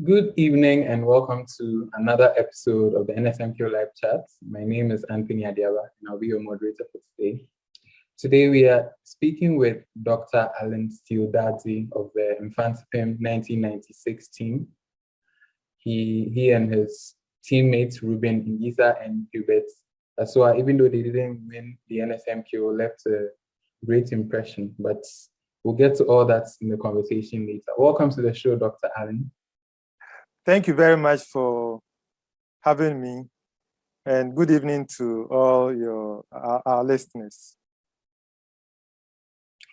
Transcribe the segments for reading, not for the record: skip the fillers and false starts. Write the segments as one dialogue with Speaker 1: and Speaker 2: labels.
Speaker 1: Good evening and welcome to another episode of the NSMQ live chat. My name is Anthony Adiaba and I'll be your moderator for today. Today we are speaking with Dr. Steele Dadzie of the Mfantsipim 1996 team. He and his teammates Ruben Ingisa and Hubert Asua, even though they didn't win the NSMQ, left a great impression, but we'll get to all that in the conversation later. Welcome to the show, Dr. Allen.
Speaker 2: Thank you very much for having me, and good evening to all our listeners.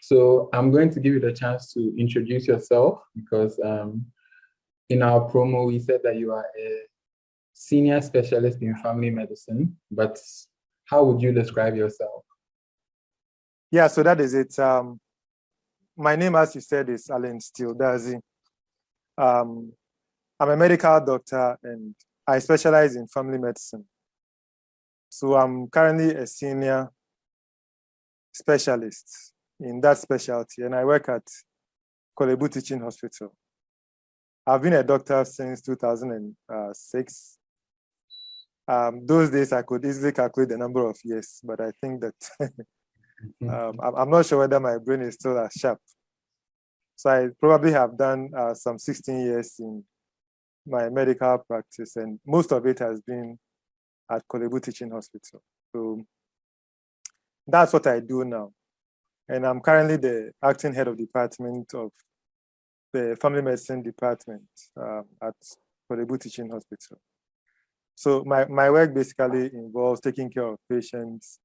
Speaker 1: So I'm going to give you the chance to introduce yourself because in our promo, we said that you are a senior specialist in family medicine, but how would you describe yourself?
Speaker 2: Yeah, so that is it. My name, as you said, is Steele Dadzie. I'm a medical doctor and I specialize in family medicine. So I'm currently a senior specialist in that specialty and I work at Korle Bu Teaching Hospital. I've been a doctor since 2006. Those days I could easily calculate the number of years, but I think that I'm not sure whether my brain is still as sharp. So I probably have done some 16 years in my medical practice, and most of it has been at Korle Bu Teaching Hospital. So that's what I do now. And I'm currently the acting head of department of the family medicine department at Korle Bu Teaching Hospital. So my work basically involves taking care of patients,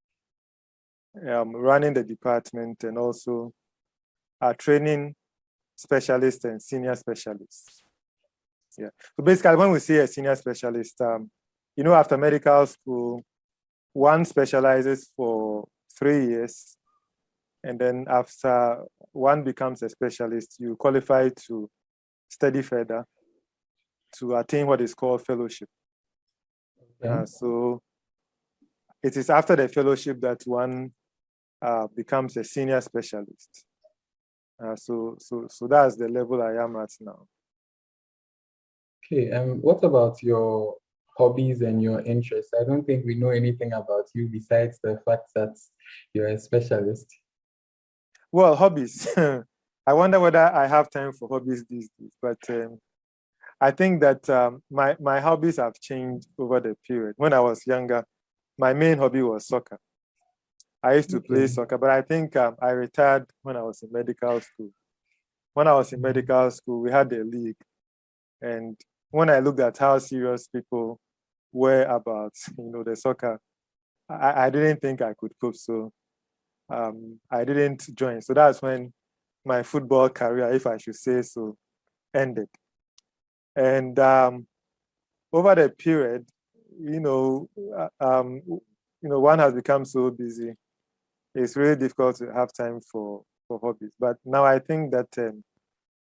Speaker 2: running the department, and also training specialists and senior specialists. Yeah. So basically, when we say a senior specialist, after medical school, one specializes for 3 years, and then after one becomes a specialist, you qualify to study further to attain what is called fellowship. Okay. So it is after the fellowship that one becomes a senior specialist. So that's the level I am at now.
Speaker 1: Okay, what about your hobbies and your interests? I don't think we know anything about you besides the fact that you're a specialist.
Speaker 2: Well, hobbies. I wonder whether I have time for hobbies these days, but I think that my hobbies have changed over the period. When I was younger, my main hobby was soccer. I used to play soccer, but I think I retired when I was in medical school. When I was in medical school, we had a league, and when I looked at how serious people were about, the soccer, I didn't think I could cope. So I didn't join. So that's when my football career, if I should say so, ended. And over the period, one has become so busy. It's really difficult to have time for hobbies. But now I think that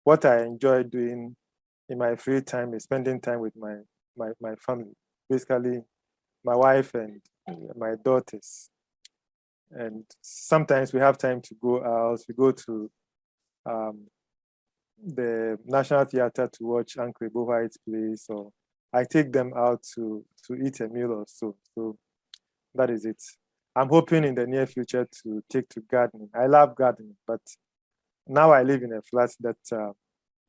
Speaker 2: what I enjoy doing in my free time is spending time with my family, basically my wife and my daughters. And sometimes we have time to go out. We go to the National Theatre to watch Uncle White's plays, or I take them out to eat a meal or so. So that is it. I'm hoping in the near future to take to gardening. I love gardening, but now I live in a flat that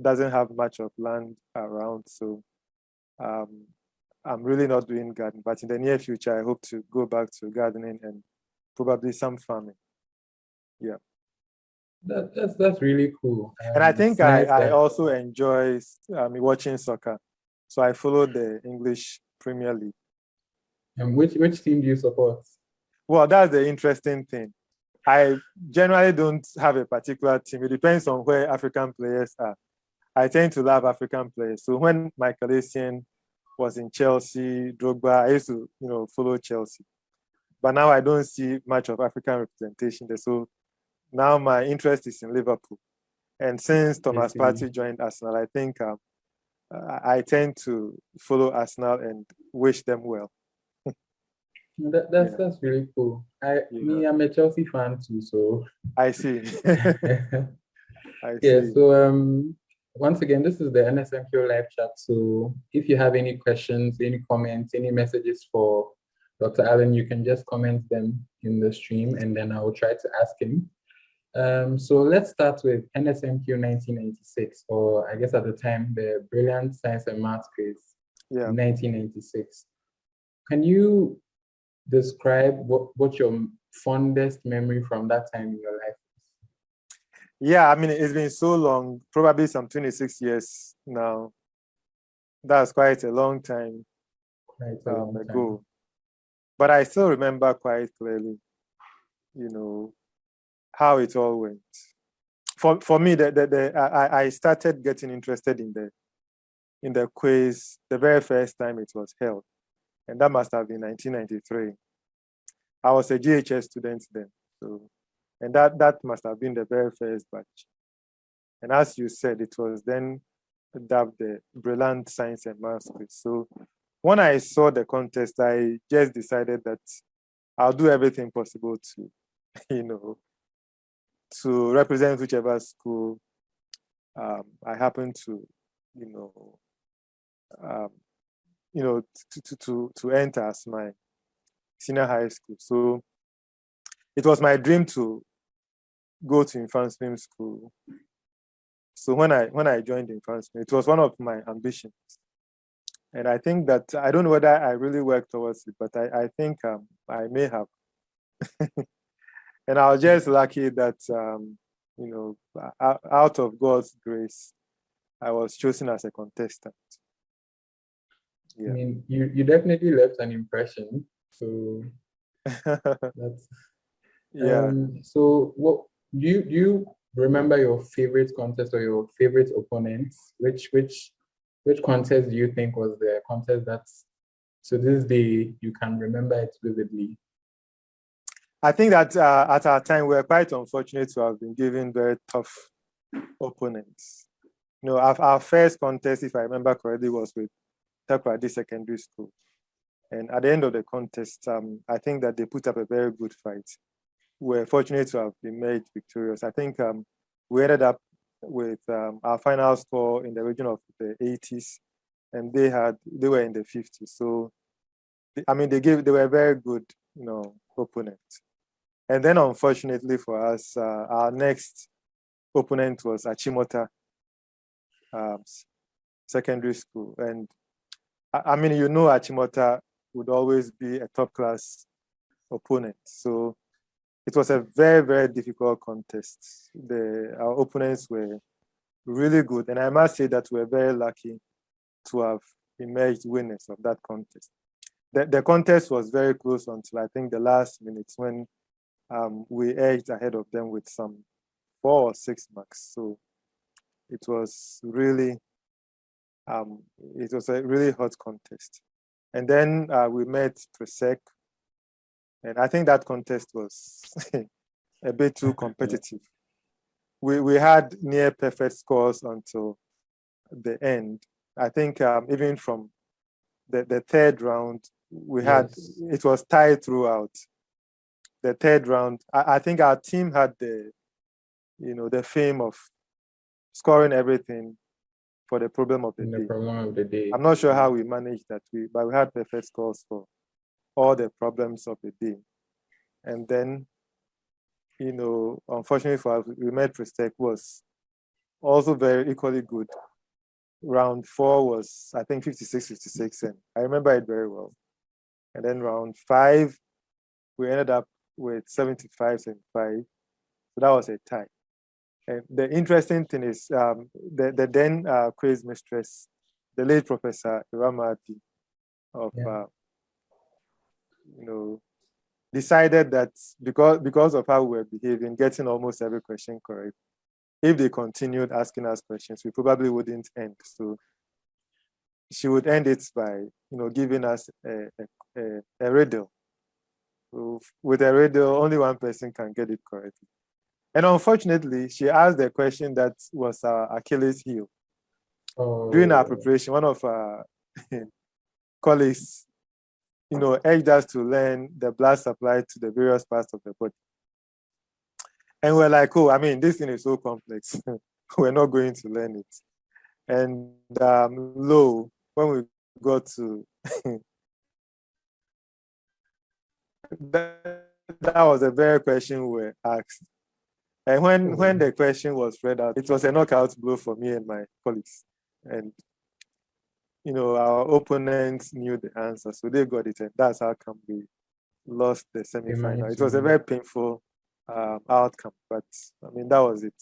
Speaker 2: doesn't have much of land around, so I'm really not doing gardening. But in the near future, I hope to go back to gardening and probably some farming. Yeah.
Speaker 1: That's really cool.
Speaker 2: And I think I also enjoy watching soccer. So I follow the English Premier League.
Speaker 1: And which team do you support?
Speaker 2: Well, that's the interesting thing. I generally don't have a particular team. It depends on where African players are. I tend to love African players. So when Michael Essien was in Chelsea, Drogba, I used to, follow Chelsea. But now I don't see much of African representation there. So now my interest is in Liverpool. And since Thomas Partey joined Arsenal, I think I tend to follow Arsenal and wish them well.
Speaker 1: That's really cool. I'm a Chelsea fan too, so
Speaker 2: I see.
Speaker 1: Yeah, so once again, this is the NSMQ live chat. So if you have any questions, any comments, any messages for Dr. Allen, you can just comment them in the stream and then I will try to ask him. So let's start with NSMQ 1996, or I guess at the time, the Brilliant Science and Maths quiz in 1996. Can you describe what your fondest memory from that time in your life is?
Speaker 2: Yeah, I mean, it's been so long, probably some 26 years now. That's quite a long time ago. But I still remember quite clearly, how it all went. For me, I started getting interested in the quiz the very first time it was held, and that must have been 1993. I was a GHS student then, and that must have been the very first batch. And as you said, it was then dubbed the Brilliant Science and Maths quiz. So when I saw the contest, I just decided that I'll do everything possible to, to represent whichever school I happen to, to enter as my senior high school. So it was my dream to go to Mfantsipim School. So when I joined Mfantsipim, it was one of my ambitions. And I think that, I don't know whether I really worked towards it, but I think I may have. And I was just lucky that, out of God's grace, I was chosen as a contestant.
Speaker 1: Yeah. I mean, you definitely left an impression. So that's so what do you remember your favorite contest or your favorite opponents? Which contest do you think was the contest that's to this day you can remember it vividly?
Speaker 2: I think that at our time we were quite unfortunate to have been given very tough opponents. Our first contest, if I remember correctly, was with Takoradi Secondary School. And at the end of the contest, I think that they put up a very good fight. We're fortunate to have been made victorious. I think we ended up with our final score in the region of the 80s, and they were in the 50s. So, I mean, they were very good, opponents. And then, unfortunately for us, our next opponent was Achimota Secondary School. And I mean, Achimota would always be a top-class opponent. So it was a very, very difficult contest. Our opponents were really good. And I must say that we're very lucky to have emerged winners of that contest. The contest was very close until I think the last minutes when we edged ahead of them with some 4 or 6 marks. So it was really, a really hot contest. And then we met Presec, and I think that contest was a bit too competitive. We had near perfect scores until the end. I think even from the third round, it was tied throughout. The third round, I think our team had the fame of scoring everything for the problem of the day. I'm not sure how we managed that, but we had perfect scores for all the problems of the day. And then, unfortunately for us, we met Presec was also very equally good. Round 4 was, I think, 56-56, and I remember it very well. And then round 5, we ended up with 75-75. So that was a tie. And the interesting thing is the then quiz mistress, the late Professor Iramati of, decided that because of how we were behaving, getting almost every question correct, if they continued asking us questions, we probably wouldn't end. So she would end it by, giving us a riddle. So with a riddle, only one person can get it correctly. And unfortunately, she asked the question that was our Achilles heel. During our preparation, one of our colleagues, urged us to learn the blood supply to the various parts of the body. And we're like, oh, I mean, this thing is so complex. We're not going to learn it. And low, when we got to that, that was the very question we were asked. And when the question was read out, it was a knockout blow for me and my colleagues. And our opponents knew the answer, so they got it, and that's how come we lost the semi-final. It was a very painful outcome, but I mean, that was it.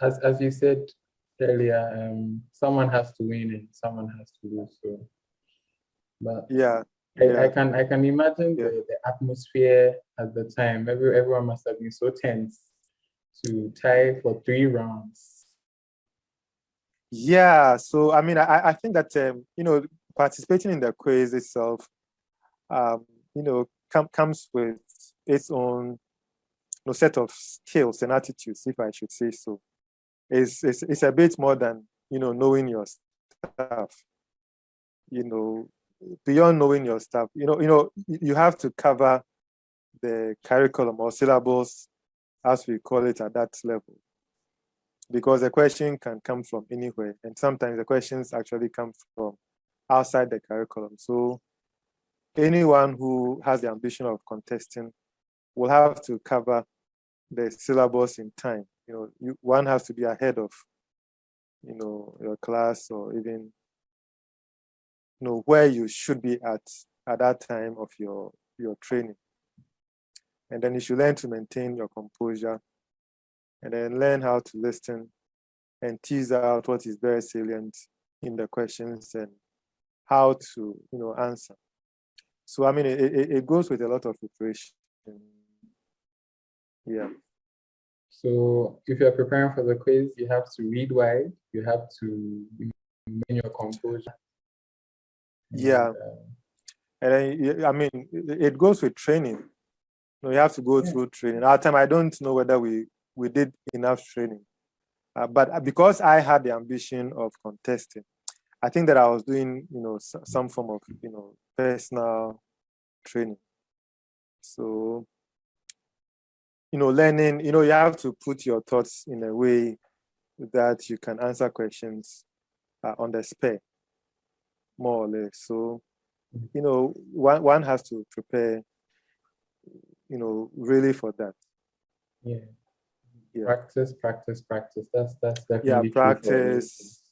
Speaker 1: As you said earlier, someone has to win and someone has to lose. So, but I can imagine the atmosphere at the time. Everyone must have been so tense to tie for 3 rounds.
Speaker 2: Yeah, so I mean, I think that participating in the quiz itself, comes with its own set of skills and attitudes, if I should say so. It's a bit more than knowing your stuff. Beyond knowing your stuff, you have to cover the curriculum or syllabus, as we call it, at that level, because the question can come from anywhere, and sometimes the questions actually come from outside the curriculum. So anyone who has the ambition of contesting will have to cover the syllabus in time. One has to be ahead of your class, or even where you should be at that time of your training. And then you should learn to maintain your composure, and then learn how to listen and tease out what is very salient in the questions and how to answer. So I mean, it goes with a lot of preparation. Yeah.
Speaker 1: So if you're preparing for the quiz, you have to read wide, you have to maintain your composure.
Speaker 2: Yeah. And then, I mean, it goes with training. You have to go through training. At the time, I don't know whether we did enough training. But because I had the ambition of contesting, I think that I was doing, some form of, personal training. So, learning, you have to put your thoughts in a way that you can answer questions on the spur, more or less. So, one has to prepare, really for that.
Speaker 1: Yeah. Practice. That's definitely
Speaker 2: true. Practice,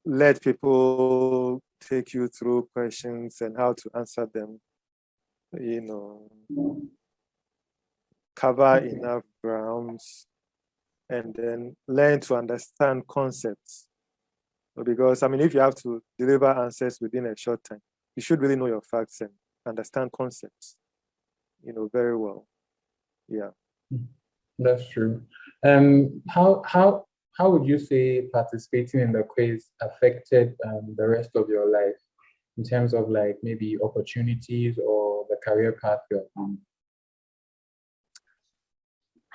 Speaker 2: let people take you through questions and how to answer them, cover enough grounds, and then learn to understand concepts. Because, I mean, if you have to deliver answers within a short time, you should really know your facts and understand concepts, very well. Yeah.
Speaker 1: That's true. How would you say participating in the quiz affected the rest of your life in terms of like maybe opportunities or the career path you're on?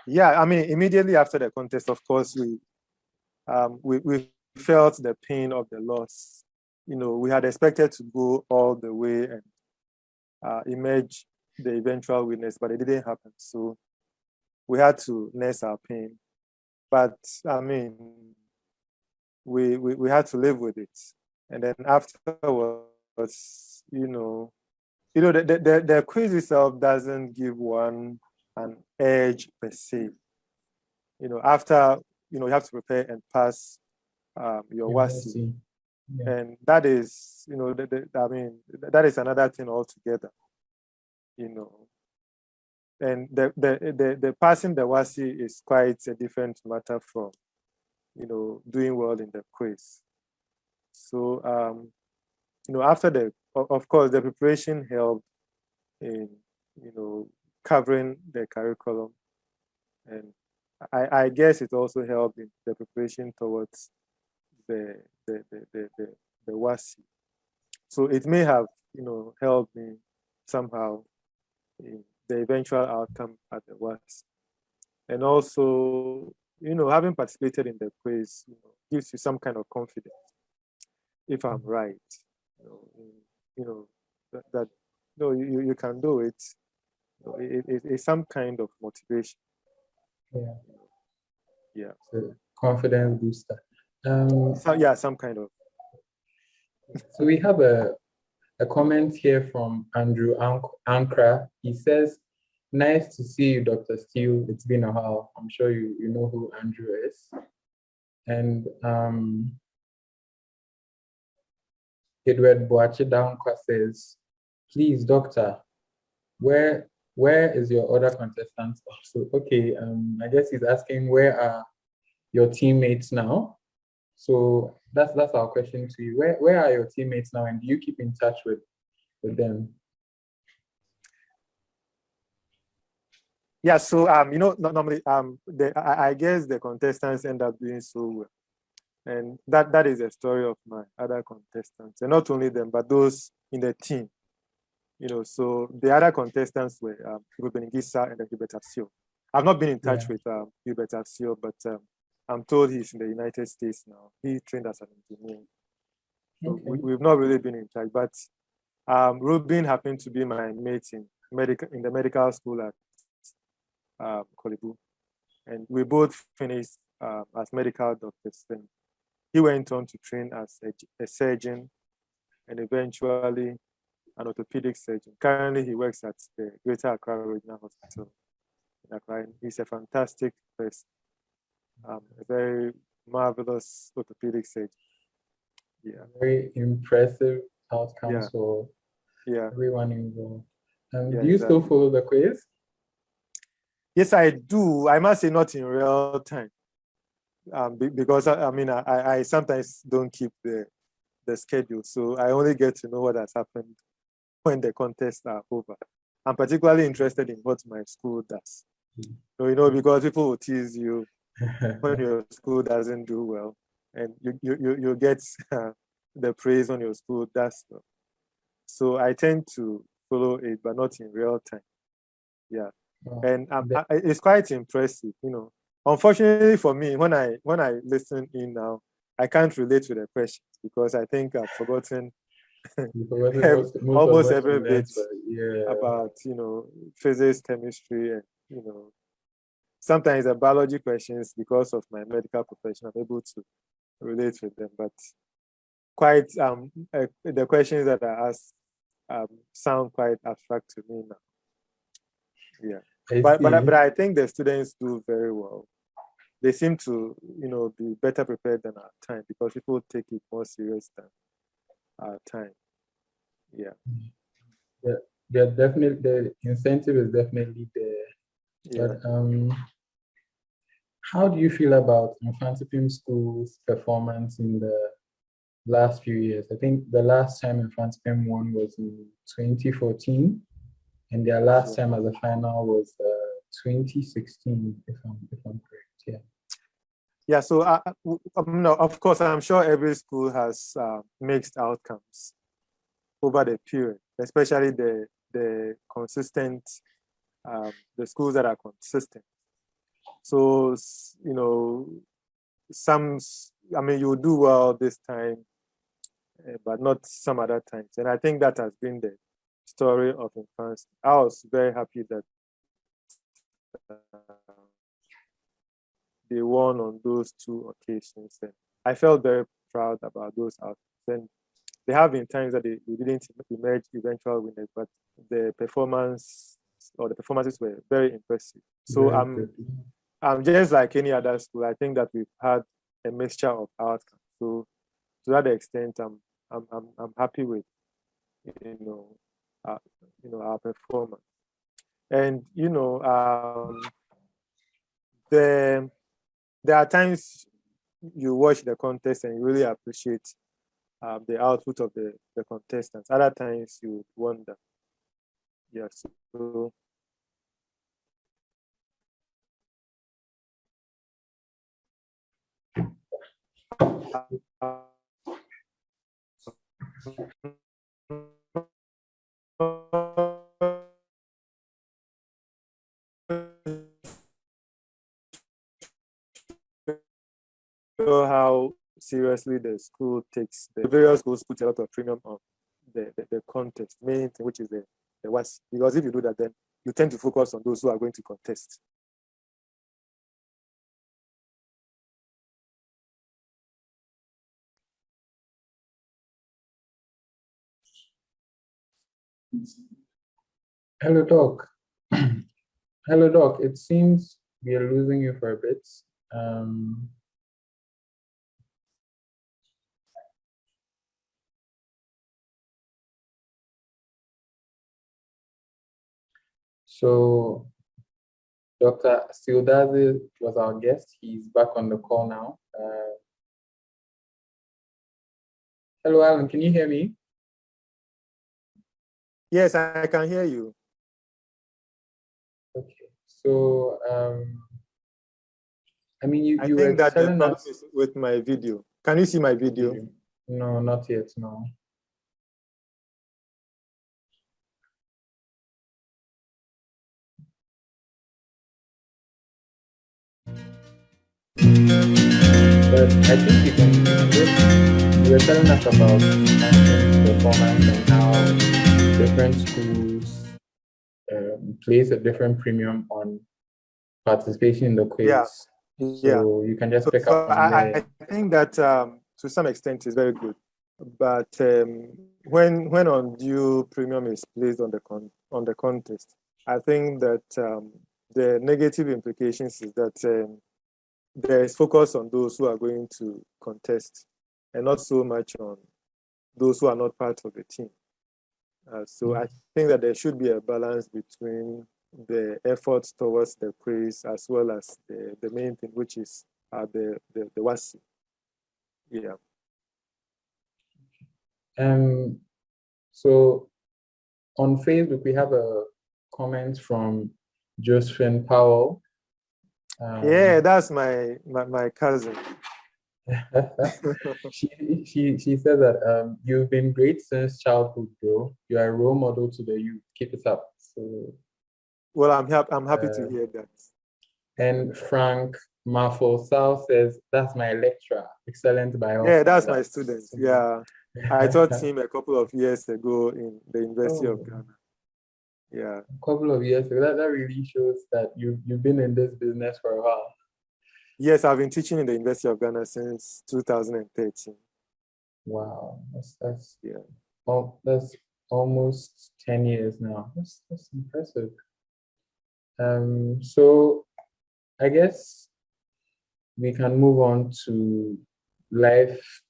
Speaker 2: Yeah, I mean, immediately after the contest, of course, we felt the pain of the loss. We had expected to go all the way and emerge the eventual winners, but it didn't happen. So we had to nurse our pain. But I mean, we had to live with it. And then afterwards, the quiz itself doesn't give one an edge per se. After you have to prepare and pass your WASI. Yeah. And that is, I mean, that is another thing altogether. And the passing the WASI is quite a different matter from, doing well in the quiz. So, after of course, the preparation helped in, covering the curriculum. And I guess it also helped in the preparation towards the WASI. So it may have, helped me somehow in the eventual outcome at the WASI. And also, having participated in the quiz, gives you some kind of confidence. If I'm right, that you can do it. It's some kind of motivation.
Speaker 1: Yeah.
Speaker 2: Yeah.
Speaker 1: So confidence booster.
Speaker 2: So yeah, some kind of.
Speaker 1: So we have a comment here from Andrew Ankra. He says, "Nice to see you, Dr. Steele. It's been a while." I'm sure you know who Andrew is. And Edward Boachidankwa says, "Please, doctor, where is your other contestants also?" Okay, I guess he's asking, where are your teammates now? So that's our question to you. Where are your teammates now, and do you keep in touch with them?
Speaker 2: Yeah, so normally I guess the contestants end up doing so well. And that is the story of my other contestants. And not only them, but those in the team. So the other contestants were Ruben Gisa and Hubert Asio. I've not been in touch with Hubert Asio, but I'm told he's in the United States now. He trained as an engineer. So we've not really been in touch. But Ruben happened to be my mate in the medical school at Kolebu. And we both finished as medical doctors. And he went on to train as a surgeon and eventually an orthopedic surgeon. Currently, he works at the Greater Accra Regional Hospital in Accra. He's a fantastic person, a very marvelous orthopedic surgeon. Yeah,
Speaker 1: very impressive outcomes for everyone involved. Do you still follow the quiz?
Speaker 2: Yes, I do. I must say, not in real time, because I sometimes don't keep the schedule, so I only get to know what has happened when the contests are over. I'm particularly interested in what my school does. So, because people will tease you when your school doesn't do well, and you get the praise on your school does well. So I tend to follow it, but not in real time. Yeah, and it's quite impressive. Unfortunately for me, when I listen in now, I can't relate to the questions because I think I've forgotten almost every bit about physics, chemistry, and sometimes the biology questions, because of my medical profession, I'm able to relate with them. But quite the questions that I ask sound quite abstract to me now. Yeah, but I think the students do very well. They seem to be better prepared than our time because people take it more serious than our time. Yeah.
Speaker 1: Definitely, the incentive is definitely there.
Speaker 2: Yeah.
Speaker 1: But how do you feel about Mfantsipim School's performance in the last few years? I think the last time Mfantsipim won was in 2014, and their last time as a final was 2016, if I'm correct. Yeah.
Speaker 2: Yeah. So of course, I'm sure every school has mixed outcomes over the period, especially the consistent, the schools that are consistent. So you do well this time, but not some other times. And I think that has been the story of Mfantsipim. I was very happy that they won on those two occasions, and I felt very proud about those outcomes. And there have been times that they didn't emerge eventual winners, but the performances were very impressive. So I'm just like any other school. I think that we've had a mixture of outcomes. So to that extent, I'm happy with our performance. And there are times you watch the contest and you really appreciate the output of the contestants. Other times you wonder. Yeah. So how seriously the school takes the various schools put a lot of premium on the contest, main thing, which is the WAS. Because if you do that, then you tend to focus on those who are going to contest.
Speaker 1: Hello, Doc. Hello, Doc. It seems we are losing you for a bit. Um, so Dr. Steele Dadzie was our guest. He's back on the call now. Hello, Alan. Can you hear me?
Speaker 2: Yes, I can hear you.
Speaker 1: Okay. So, I mean,
Speaker 2: I
Speaker 1: you were
Speaker 2: think that the
Speaker 1: telling
Speaker 2: problem
Speaker 1: us.
Speaker 2: is with my video. Can you see my video?
Speaker 1: No, not yet. No. But I think you can just, you were telling us about Hampton's performance and how different schools place a different premium on participation in the
Speaker 2: Yeah,
Speaker 1: quiz.
Speaker 2: yeah.
Speaker 1: So you can just pick up
Speaker 2: So
Speaker 1: from
Speaker 2: I
Speaker 1: there.
Speaker 2: think that to some extent is very good. But when undue premium is placed on the contest, I think that the negative implications is that there is focus on those who are going to contest, and not so much on those who are not part of the team. So I think that there should be a balance between the efforts towards the quiz as well as the main thing, which is the WASI. Yeah.
Speaker 1: So on Facebook, we have a comment from Josephine Powell.
Speaker 2: Yeah, that's my cousin.
Speaker 1: She said that you've been great since childhood, bro. You are a role model to the youth. Keep it up. So,
Speaker 2: Well, I'm happy to hear that.
Speaker 1: and Frank Mafosal says that's my lecturer, excellent by all
Speaker 2: Yeah, that's my
Speaker 1: standards.
Speaker 2: student. Yeah, I taught him a couple of years ago in the University of
Speaker 1: Oh,
Speaker 2: Ghana. Yeah.
Speaker 1: a couple of years ago. That really shows that you've been in this business for a while.
Speaker 2: Yes, I've been teaching in the University of Ghana since 2013.
Speaker 1: Wow, that's
Speaker 2: Yeah.
Speaker 1: oh, that's almost 10 years now. That's impressive. So I guess we can move on to life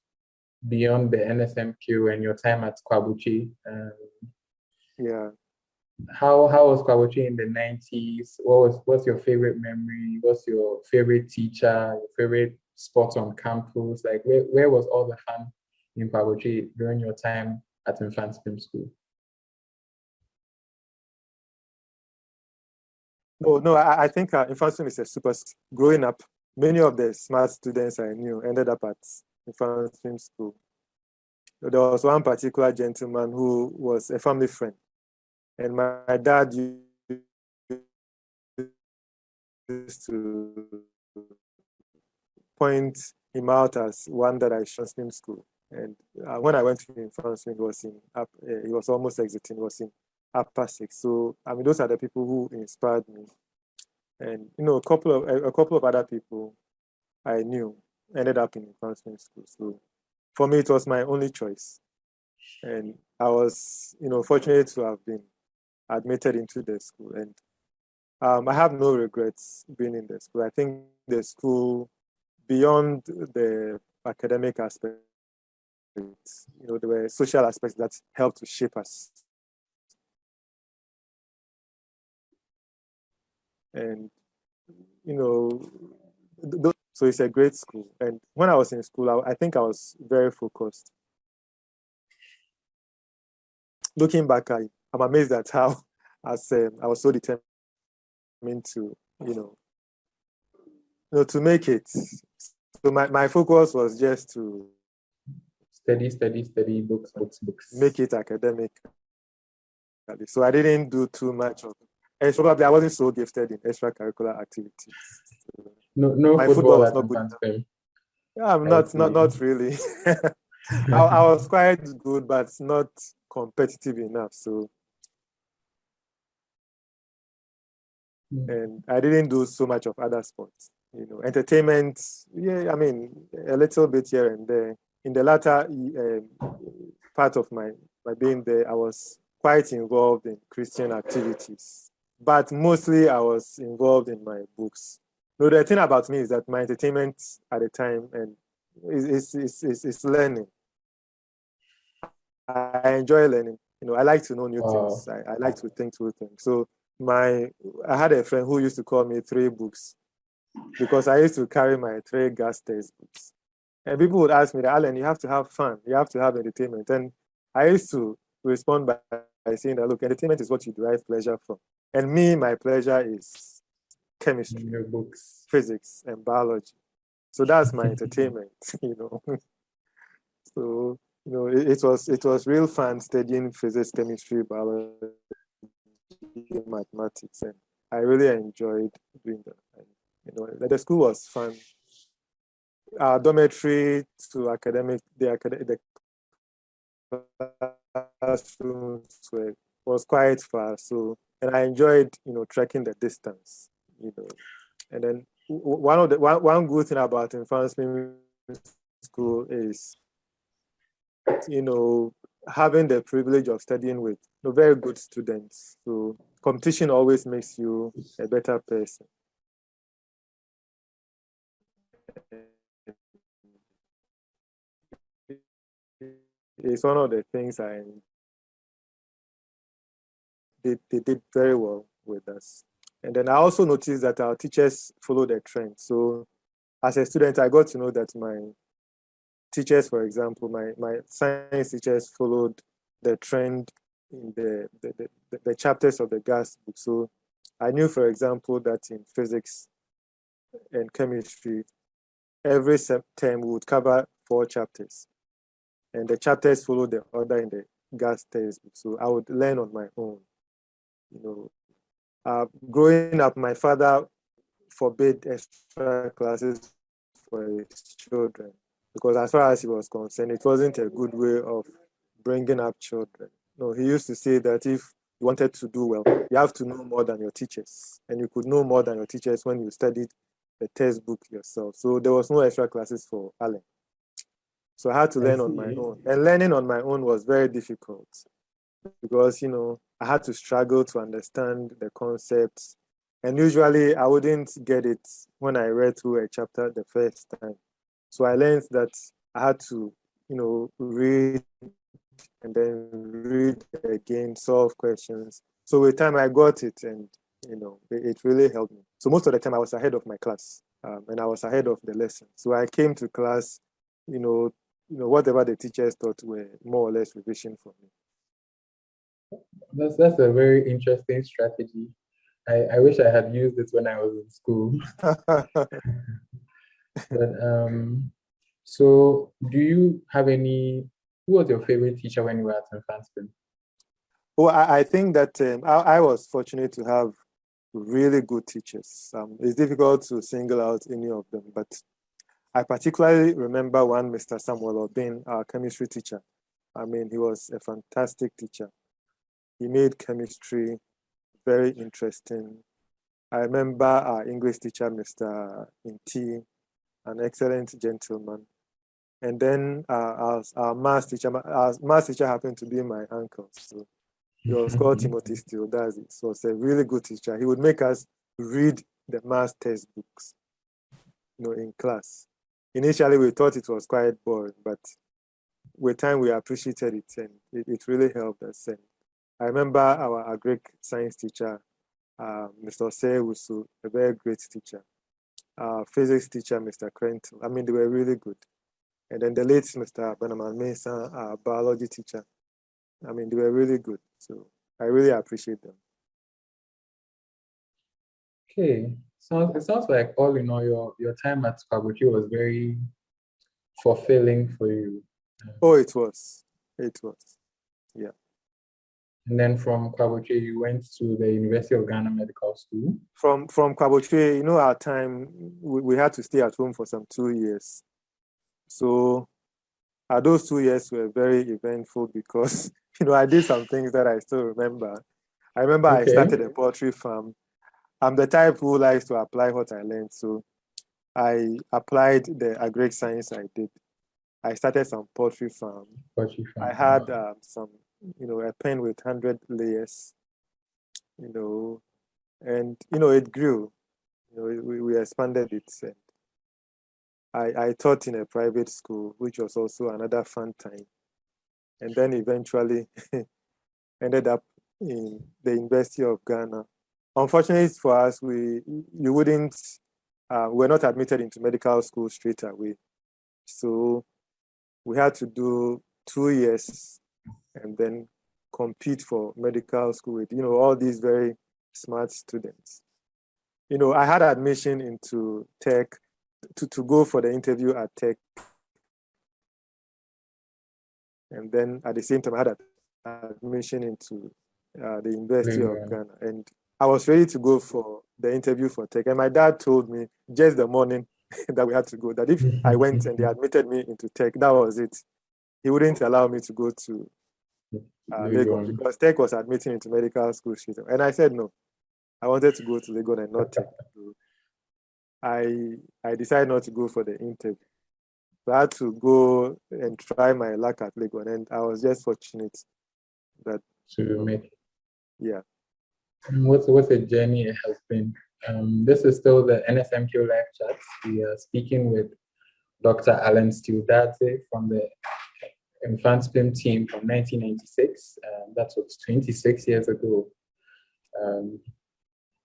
Speaker 1: beyond the NSMQ and your time at Kwabuchi.
Speaker 2: Yeah.
Speaker 1: How was Kwabuchi in the 90s? What's your favorite memory? What's your favorite teacher? Your favorite spot on campus? Like where was all the fun in Kwabuchi during your time at Mfantsipim School?
Speaker 2: Oh no, I think Mfantsipim is a super. Growing up, many of the smart students I knew ended up at Mfantsipim School. There was one particular gentleman who was a family friend, and my dad used to point him out as one that I should in school. And when I went to Mfantsipim, he was almost exiting. He was in upper six. So I mean, those are the people who inspired me. And you know, a couple of other people I knew ended up in Mfantsipim School. So for me, it was my only choice. And I was, fortunate to have been admitted into the school. And I have no regrets being in the school. I think the school, beyond the academic aspect, there were social aspects that helped to shape us. And, so it's a great school. And when I was in school, I think I was very focused. Looking back, I'm amazed at how, as I was so determined to, to make it. So my focus was just to
Speaker 1: Study, books.
Speaker 2: make it academic. So I didn't do too much of it. Probably I wasn't so gifted in extracurricular activities.
Speaker 1: No
Speaker 2: My
Speaker 1: football
Speaker 2: was
Speaker 1: at
Speaker 2: not good.
Speaker 1: Mfantsipim.
Speaker 2: Yeah, I'm not really. I was quite good, but not competitive enough. So, and I didn't do so much of other sports. Entertainment. Yeah, I mean a little bit here and there. In the latter part of my being there, I was quite involved in Christian activities, but mostly I was involved in my books. No, the thing about me is that my entertainment at the time and is learning. I enjoy learning. I like to know new things. I like to think through things. So I had a friend who used to call me three books because I used to carry my three gas textbooks. And people would ask me, Alan, you have to have fun. You have to have entertainment. And I used to respond by saying that, look, entertainment is what you derive pleasure from. And me, my pleasure is chemistry,
Speaker 1: your books,
Speaker 2: physics, and biology. So that's my entertainment, So, it was real fun studying physics, chemistry, biology, mathematics, and I really enjoyed doing that. And, the school was fun. Our dormitory to the classrooms was quite far. So, and I enjoyed, trekking the distance, And then one good thing about Mfantsipim School is, having the privilege of studying with very good students. So competition always makes you a better person. It's one of the things they did very well with us. And then I also noticed that our teachers follow the trend. So as a student, I got to know that my teachers, for example, my science teachers followed the trend in the chapters of the gas book. So I knew, for example, that in physics and chemistry, every term we would cover 4 chapters. And the chapters follow the order in the gas textbook. So I would learn on my own. Growing up, my father forbade extra classes for his children because as far as he was concerned, it wasn't a good way of bringing up children. No, he used to say that if you wanted to do well, you have to know more than your teachers. And you could know more than your teachers when you studied the textbook yourself. So there was no extra classes for Alan. So I had to learn on my own. And learning on my own was very difficult because, I had to struggle to understand the concepts. And usually I wouldn't get it when I read through a chapter the first time. So I learned that I had to, read and then read again, solve questions. So with time I got it and, it really helped me. So most of the time I was ahead of my class and I was ahead of the lesson. So I came to class, whatever the teachers thought were more or less revision for me.
Speaker 1: That's a very interesting strategy. I wish I had used it when I was in school. But so do you have who was your favorite teacher when you were at Mfantsipim?
Speaker 2: Well, I think that I was fortunate to have really good teachers. It's difficult to single out any of them, but I particularly remember one Mr. Samuel Obin, our chemistry teacher. I mean, he was a fantastic teacher. He made chemistry very interesting. I remember our English teacher, Mr. Inti, an excellent gentleman. And then our math teacher happened to be my uncle. So he was called Timothy Steele Dadzie. So he was a really good teacher. He would make us read the math textbooks, in class. Initially, we thought it was quite boring, but with time, we appreciated it, and it really helped us. And I remember our Greek science teacher, Mr. Sewusu, a very great teacher. Physics teacher, Mr. Krentel. I mean, they were really good. And then the late Mr. Benaman Mesa, our biology teacher. I mean, they were really good. So I really appreciate them.
Speaker 1: Okay. So it sounds like all in all, your time at Kwabuchi was very fulfilling for you.
Speaker 2: Oh, it was. It was. Yeah.
Speaker 1: And then from Kwabuchi, you went to the University of Ghana Medical School.
Speaker 2: From Kwabuchi, our time, we had to stay at home for some 2 years. So those 2 years were very eventful because, I did some things that I still remember. I remember I started a poultry farm. I'm the type who likes to apply what I learned. So I applied the agric science I did. I started some poultry farm. I had some a pen with 100 layers, and, it grew. We expanded it. And I taught in a private school, which was also another fun time. And then eventually ended up in the University of Ghana. Unfortunately for us, we're not admitted into medical school straight away. So we had to do 2 years and then compete for medical school with, all these very smart students. I had admission into tech to go for the interview at tech. And then at the same time, I had admission into the University of Ghana. And I was ready to go for the interview for tech. And my dad told me just the morning that we had to go, that if I went and they admitted me into tech, that was it. He wouldn't allow me to go to Lagos because tech was admitting into medical school. And I said no. I wanted to go to Lagos and not tech. So I decided not to go for the interview. So I had to go and try my luck at Lagos, and I was just fortunate that
Speaker 1: to make it.
Speaker 2: Yeah.
Speaker 1: What a journey it has been. This is still the NSMQ live chat. We are speaking with Dr. Steele Dadzie from the Mfantsipim team from 1996. That was 26 years ago.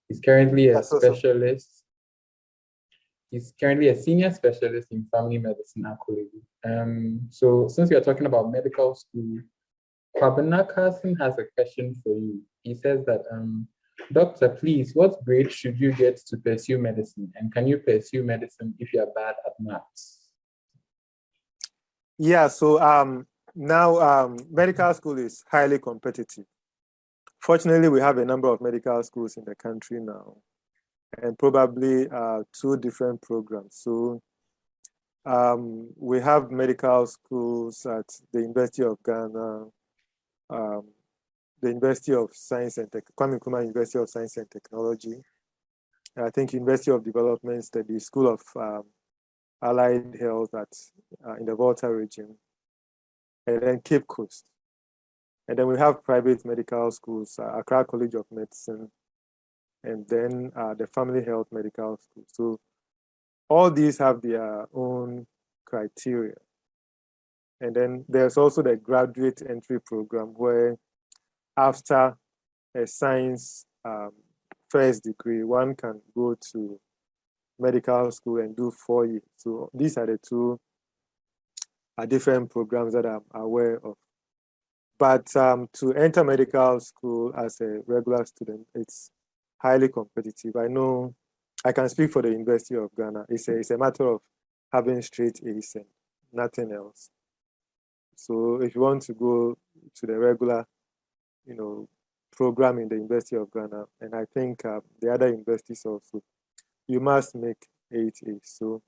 Speaker 1: He's currently a specialist. He's currently a senior specialist in family medicine at Kolebu. So since we are talking about medical school, Kwabena Carson has a question for you. He says that, Doctor, please, what grade should you get to pursue medicine? And can you pursue medicine if you are bad at maths?
Speaker 2: Yeah, so now medical school is highly competitive. Fortunately, we have a number of medical schools in the country now, and probably 2 different programs. So we have medical schools at the University of Ghana, the University of Science and Kwame Nkrumah University of Science and Technology. I think University of Development Studies, School of Allied Health in the Volta region, and then Cape Coast. And then we have private medical schools, Accra College of Medicine, and then the Family Health Medical School. So all these have their own criteria. And then there's also the graduate entry program where after a science first degree, one can go to medical school and do 4 years. So these are the 2 different programs that I'm aware of. But to enter medical school as a regular student, it's highly competitive. I know I can speak for the University of Ghana. It's a matter of having straight A's and nothing else. So if you want to go to the regular, program in the University of Ghana, and I think the other universities also, you must make 8 A's. So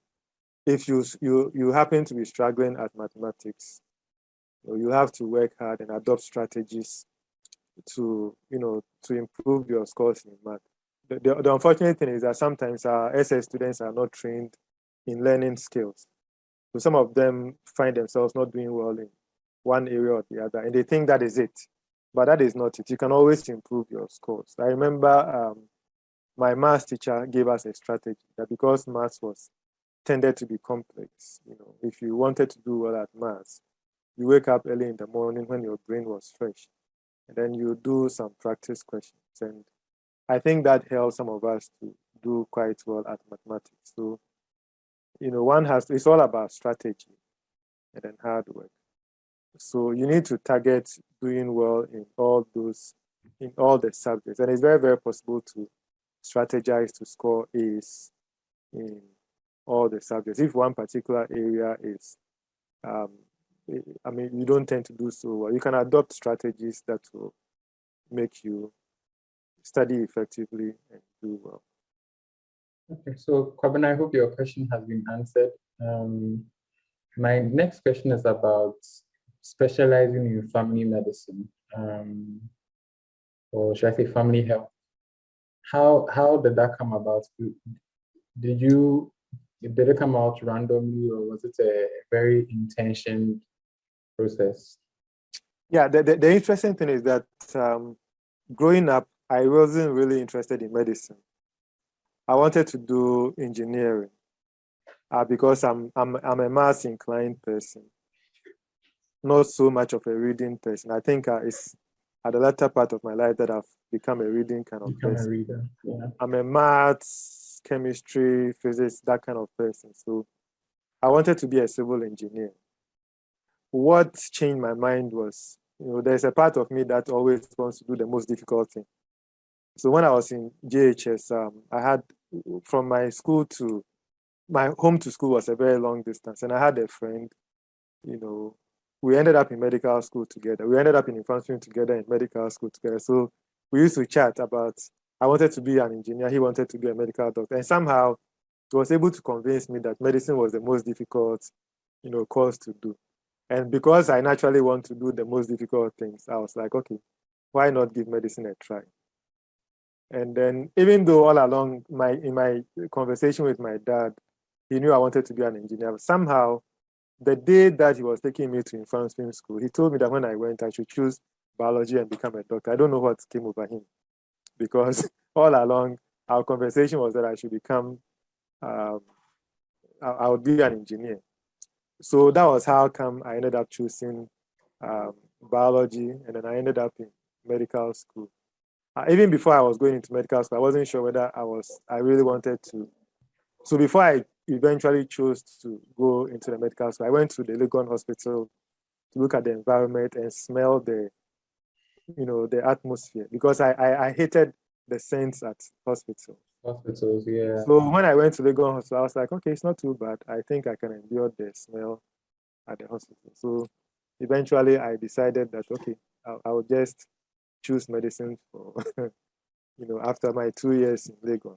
Speaker 2: if you happen to be struggling at mathematics, you have to work hard and adopt strategies to improve your scores in math. The unfortunate thing is that sometimes our SS students are not trained in learning skills. So some of them find themselves not doing well in one area or the other, and they think that is it. But that is not it. You can always improve your scores. I remember my maths teacher gave us a strategy that because maths tended to be complex, if you wanted to do well at maths, you wake up early in the morning when your brain was fresh, and then you do some practice questions. And I think that helps some of us to do quite well at mathematics. So, it's all about strategy and then hard work. So you need to target doing well in all the subjects. And it's very, very possible to strategize to score A's in all the subjects. If one particular area is, you don't tend to do so well, you can adopt strategies that will make you study effectively and do well.
Speaker 1: Okay, so Kwabena, I hope your question has been answered. My next question is about specializing in family medicine, or should I say family health. How did that come about? Did it come out randomly, or was it a very intentioned process?
Speaker 2: Yeah, the interesting thing is that growing up, I wasn't really interested in medicine. I wanted to do engineering because I'm a maths inclined person, not so much of a reading person. I think it's at the latter part of my life that I've become a reading kind of
Speaker 1: Become a
Speaker 2: person.
Speaker 1: reader. Yeah.
Speaker 2: I'm a maths, chemistry, physics, that kind of person. So I wanted to be a civil engineer. What changed my mind was, there's a part of me that always wants to do the most difficult thing. So when I was in JHS, I had from my school to my home to school was a very long distance, and I had a friend. We ended up in medical school together. We ended up in Mfantsipim together in medical school together. So we used to chat about. I wanted to be an engineer. He wanted to be a medical doctor, and somehow he was able to convince me that medicine was the most difficult, course to do. And because I naturally want to do the most difficult things, I was like, okay, why not give medicine a try? And then, even though all along in my conversation with my dad, he knew I wanted to be an engineer. Somehow, the day that he was taking me to Mfantsipim School, he told me that when I went, I should choose biology and become a doctor. I don't know what came over him, because all along our conversation was that I should become, I would be an engineer. So that was how come I ended up choosing biology, and then I ended up in medical school. Even before I was going into medical school, I wasn't sure whether I really wanted to. So before I eventually chose to go into the medical school, I went to the Legon hospital to look at the environment and smell the atmosphere, because I hated the scents at hospitals.
Speaker 1: Hospitals, yeah.
Speaker 2: So when I went to Legon hospital, I was like, okay, it's not too bad. I think I can endure the smell at the hospital. So eventually I decided that, okay, I will just choose medicine for, after my 2 years in Legon.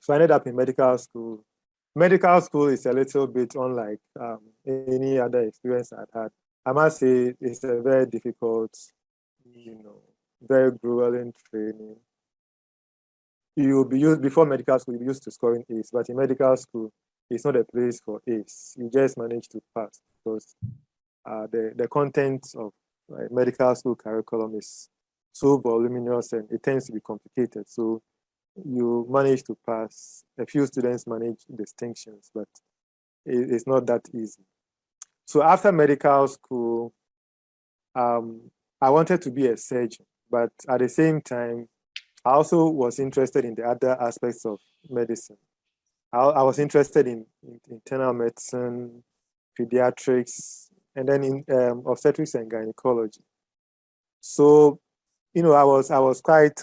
Speaker 2: So I ended up in medical school. Medical school is a little bit unlike any other experience I'd had. I must say it's a very difficult, very grueling training. You'll be used before medical school, you'll be used to scoring A's, but in medical school, it's not a place for A's. You just manage to pass, because the content of medical school curriculum is so voluminous and it tends to be complicated. So you manage to pass. A few students manage distinctions, but it's not that easy. So after medical school, I wanted to be a surgeon, but at the same time, I also was interested in the other aspects of medicine. I was interested in internal medicine, pediatrics, and then in obstetrics and gynecology. So, I was quite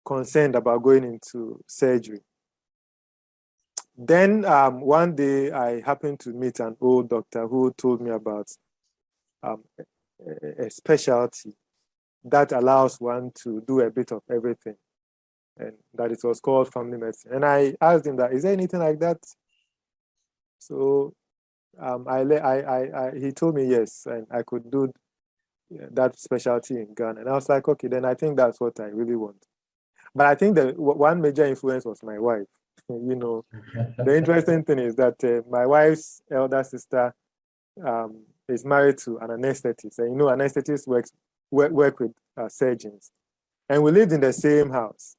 Speaker 2: concerned about going into surgery. Then one day I happened to meet an old doctor who told me about a specialty that allows one to do a bit of everything, and that it was called family medicine. And I asked him that, is there anything like that? So he told me yes, and I could do that specialty in Ghana. And I was like, okay, then I think that's what I really want. But I think that one major influence was my wife. The interesting thing is that my wife's elder sister is married to an anesthetist, and anesthetists work with surgeons, and we lived in the same house.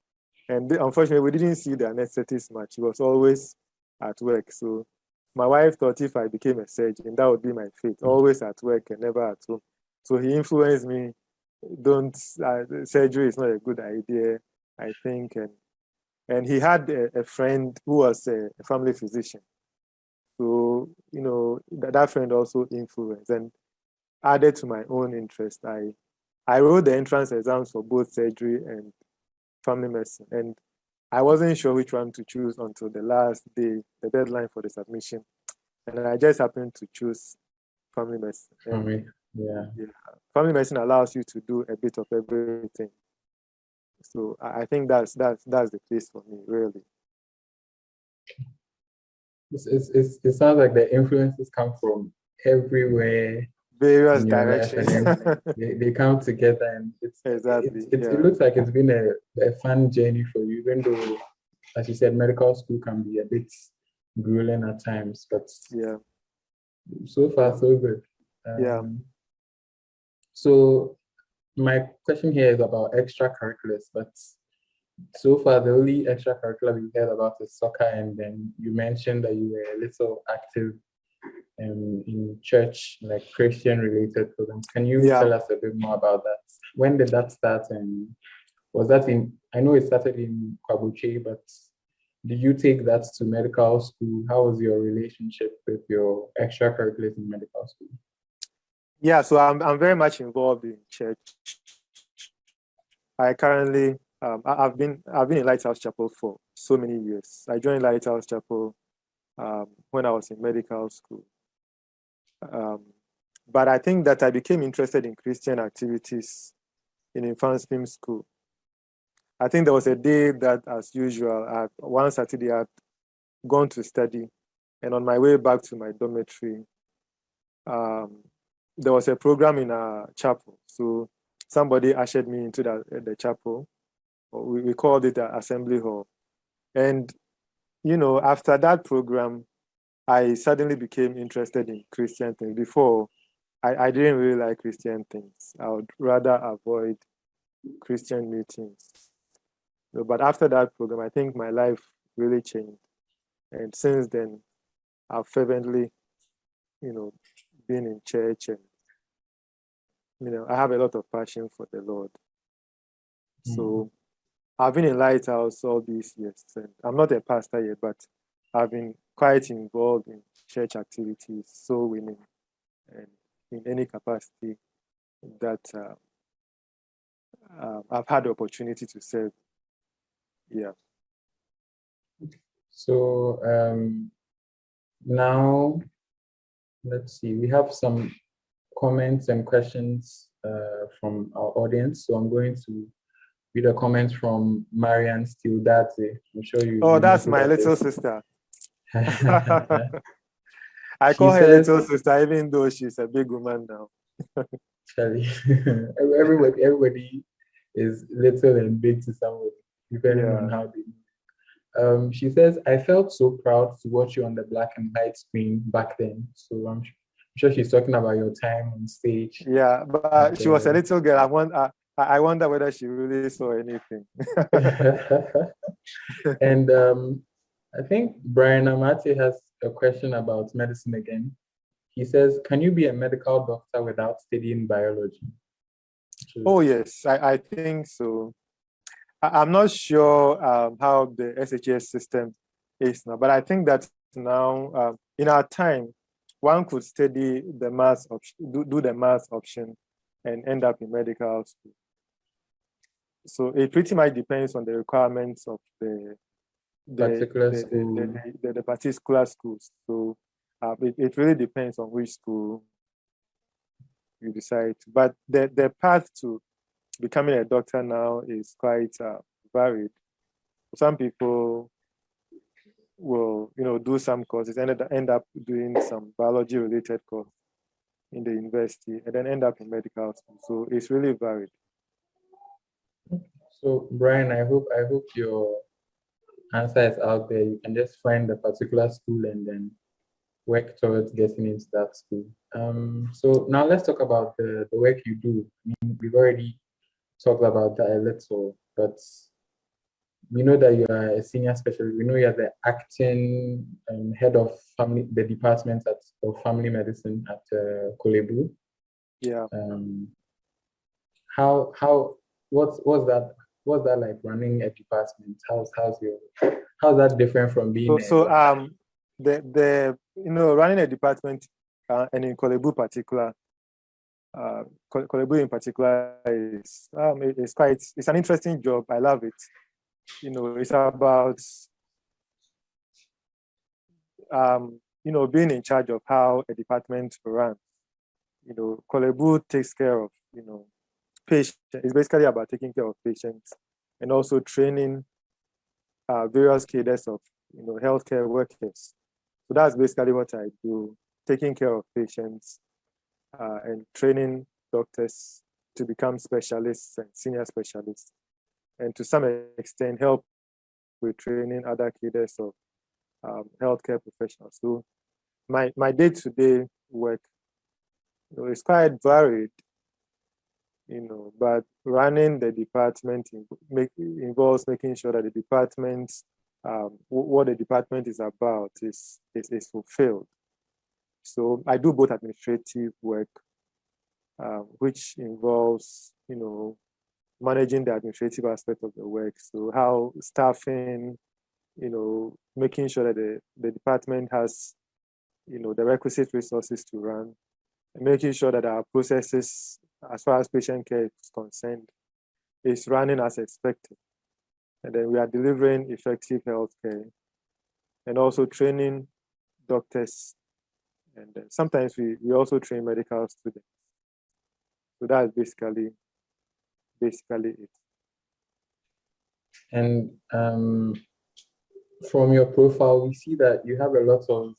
Speaker 2: And unfortunately, we didn't see the anesthetist much. He was always at work. So my wife thought if I became a surgeon, that would be my fate, always at work and never at home. So he influenced me. Surgery is not a good idea, I think. And he had a friend who was a family physician. So, that friend also influenced and added to my own interest. I wrote the entrance exams for both surgery and family medicine, and I wasn't sure which one to choose until the last day, the deadline for the submission. And I just happened to choose family medicine.
Speaker 1: Yeah.
Speaker 2: Family medicine allows you to do a bit of everything. So I think that's the place for me, really.
Speaker 1: It sounds like the influences come from everywhere,
Speaker 2: Various
Speaker 1: in your life, and
Speaker 2: directions.
Speaker 1: then they come together, and
Speaker 2: Exactly.
Speaker 1: it looks like it's been a fun journey for you, even though, as you said, medical school can be a bit grueling at times, but
Speaker 2: Yeah.
Speaker 1: so far so good.
Speaker 2: Yeah.
Speaker 1: So my question here is about extracurriculars, but so far the only extracurricular we've heard about is soccer, and then you mentioned that you were a little active in church, like Christian related programs. Can you
Speaker 2: Yeah.
Speaker 1: tell us a bit more about that? When did that start, and was that in, I know it started in Kwabuchi, but did you take that to medical school? How was your relationship with your extracurriculars in medical school?
Speaker 2: Yeah, so I'm very much involved in church. I currently I've been in Lighthouse Chapel for so many years. I joined Lighthouse Chapel when I was in medical school. But I think that I became interested in Christian activities in Mfantsipim School. I think there was a day that, as usual, one Saturday I had gone to study, and on my way back to my dormitory, there was a program in our chapel. So somebody ushered me into the chapel. We called it the assembly hall. And, after that program, I suddenly became interested in Christian things. Before, I didn't really like Christian things. I would rather avoid Christian meetings. But after that program, I think my life really changed. And since then, I've fervently, been in church, and, I have a lot of passion for the Lord. So I've been in Lighthouse all these years. And I'm not a pastor yet, but I've been quite involved in church activities, soul winning, and in any capacity that I've had the opportunity to serve. Yeah.
Speaker 1: So now, let's see, we have some comments and questions from our audience. So I'm going to read a comment from Marianne Steele Dadzie. I'm sure you.
Speaker 2: Oh, that's my little sister. I
Speaker 1: She
Speaker 2: call her
Speaker 1: says,
Speaker 2: little sister, even though she's a big woman now.
Speaker 1: Charlie, everybody is little and big to somebody, depending on how they move. She says, I felt so proud to watch you on the black and white screen back then. So I'm sure she's talking about your time on stage.
Speaker 2: Yeah, but she was a little girl. I wonder whether she really saw anything.
Speaker 1: And I think Brian Amati has a question about medicine again. He says, can you be a medical doctor without studying biology?
Speaker 2: Oh, yes, I think so. I'm not sure how the SHS system is now, but I think that now, in our time, one could study the maths option, do the maths option, and end up in medical school. So it pretty much depends on the requirements of the particular schools. So it really depends on which school you decide. But the path to becoming a doctor now is quite varied. Some people will, do some courses and end up doing some biology-related course in the university, and then end up in medical school. So it's really varied.
Speaker 1: So Brian, I hope your answer is out there. You can just find the particular school and then work towards getting into that school. So now let's talk about the work you do. I mean, we've already talked about that a little, but we know that you are a senior specialist. We know you're the acting head of the department of family medicine at Kolebu.
Speaker 2: Yeah.
Speaker 1: What's that like running a department? How's that different from being
Speaker 2: the running a department and in Kolebu particular, Kolebu in particular is it's an interesting job. I love it. It's about being in charge of how a department runs. Kolebu takes care of patients. It's basically about taking care of patients and also training various cadres of healthcare workers. So that's basically what I do, taking care of patients and training doctors to become specialists and senior specialists, and to some extent help with training other cadres of healthcare professionals. So my day-to-day work is quite varied. but running the department involves making sure that the department, what the department is about is fulfilled. So I do both administrative work, which involves, managing the administrative aspect of the work. So how staffing, making sure that the department has, the requisite resources to run, and making sure that our processes, as far as patient care is concerned, is running as expected. And then we are delivering effective healthcare and also training doctors. And then sometimes we also train medical students. So that's basically it.
Speaker 1: And from your profile, we see that you have a lot of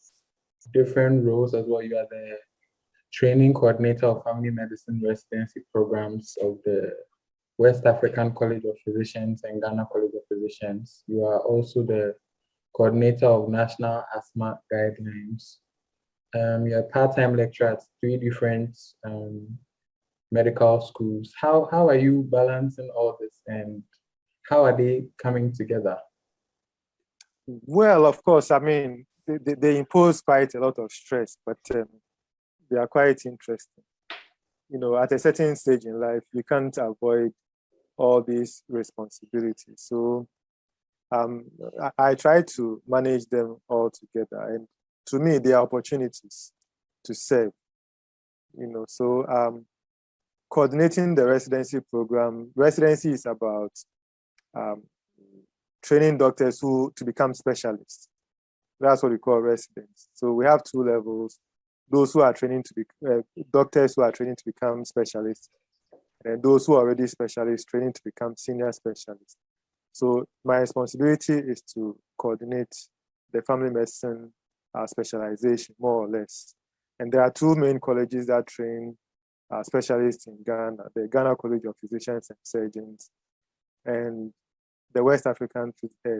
Speaker 1: different roles as well. You are the training coordinator of family medicine residency programs of the West African College of Physicians and Ghana College of Physicians. You are also the coordinator of national asthma guidelines. You're a part-time lecturer at 3 different medical schools. How are you balancing all this, and how are they coming together?
Speaker 2: Well, of course, I mean, they impose quite a lot of stress, but they are quite interesting. At a certain stage in life, you can't avoid all these responsibilities. So I try to manage them all together. And to me, they are opportunities to serve. So coordinating the residency program. Residency is about training doctors to become specialists. That's what we call residents. So we have 2 levels: those who are training to be doctors who are training to become specialists, and those who are already specialists training to become senior specialists. So my responsibility is to coordinate the family medicine specialization, more or less. And there are 2 main colleges that train specialists in Ghana: the Ghana College of Physicians and Surgeons, and the West African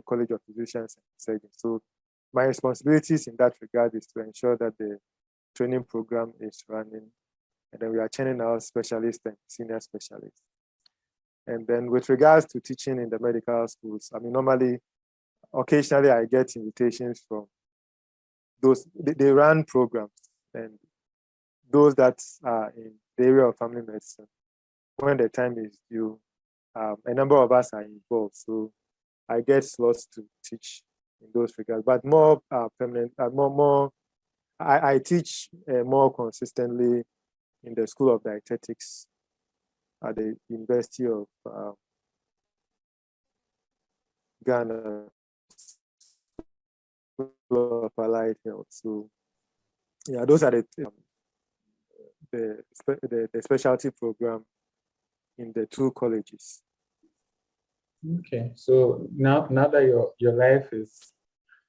Speaker 2: College of Physicians and Surgeons. So my responsibilities in that regard is to ensure that the training program is running, and then we are churning out specialists and senior specialists. And then with regards to teaching in the medical schools, I mean, occasionally I get invitations from those, they run programs, and those that are in the area of family medicine, when the time is due, a number of us are involved. So I get slots to teach in those regards, but more permanent, I teach more consistently in the School of Dietetics at the University of Ghana, School of Allied Health. So yeah, those are the specialty program in the 2 colleges.
Speaker 1: Okay, so now that your life is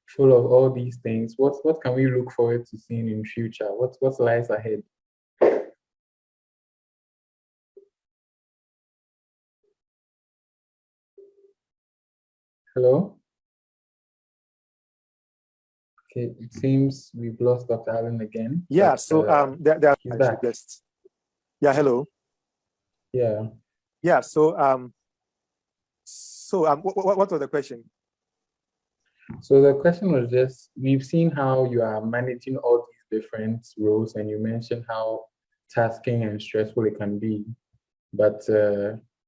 Speaker 1: full of all these things, what can we look forward to seeing in future? What lies ahead? Hello? Okay, it seems we've lost Dr. Allen again.
Speaker 2: Yeah,
Speaker 1: but,
Speaker 2: so
Speaker 1: he's back.
Speaker 2: Yeah, hello.
Speaker 1: Yeah.
Speaker 2: Yeah, so what was the question?
Speaker 1: So the question was just, we've seen how you are managing all these different roles, and you mentioned how tasking and stressful it can be. But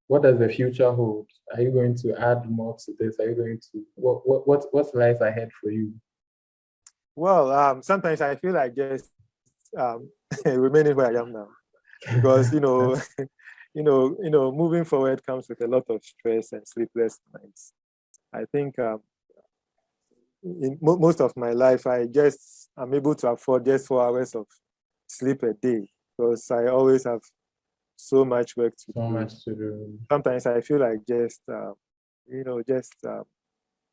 Speaker 1: what does the future hold? Are you going to add more to this? Are you going to what lies ahead for you?
Speaker 2: Well, sometimes I feel like just remaining where I am now, because moving forward comes with a lot of stress and sleepless nights. I think in most of my life, I'm able to afford just 4 hours of sleep a day, because I always have so much work to do.
Speaker 1: So much to do.
Speaker 2: Sometimes I feel like just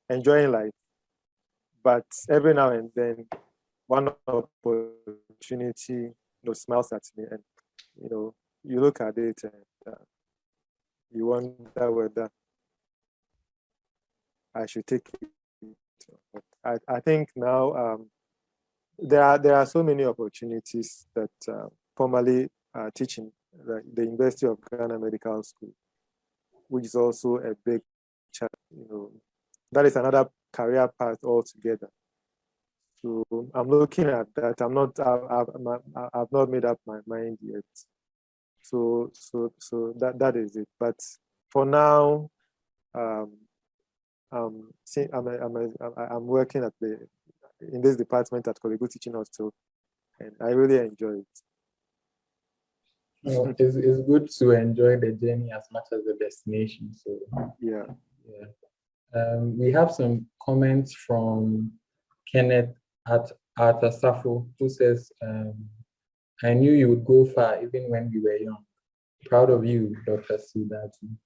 Speaker 2: enjoying life, but every now and then, one opportunity smiles at me, and you look at it and you wonder whether I should take it. But I think now there are so many opportunities that formally teaching the University of Ghana Medical School, which is also a big challenge. That is another career path altogether. So I'm looking at that. I've not made up my mind yet. So that is it. But for now, I'm working in this department at Kolebu Teaching Hospital, and I really enjoy it.
Speaker 1: Well, it's good to enjoy the journey as much as the destination. So
Speaker 2: yeah.
Speaker 1: We have some comments from Kenneth at Artasafo, who says, I knew you would go far even when we were young. Proud of you, Dr. Steele Dadzie.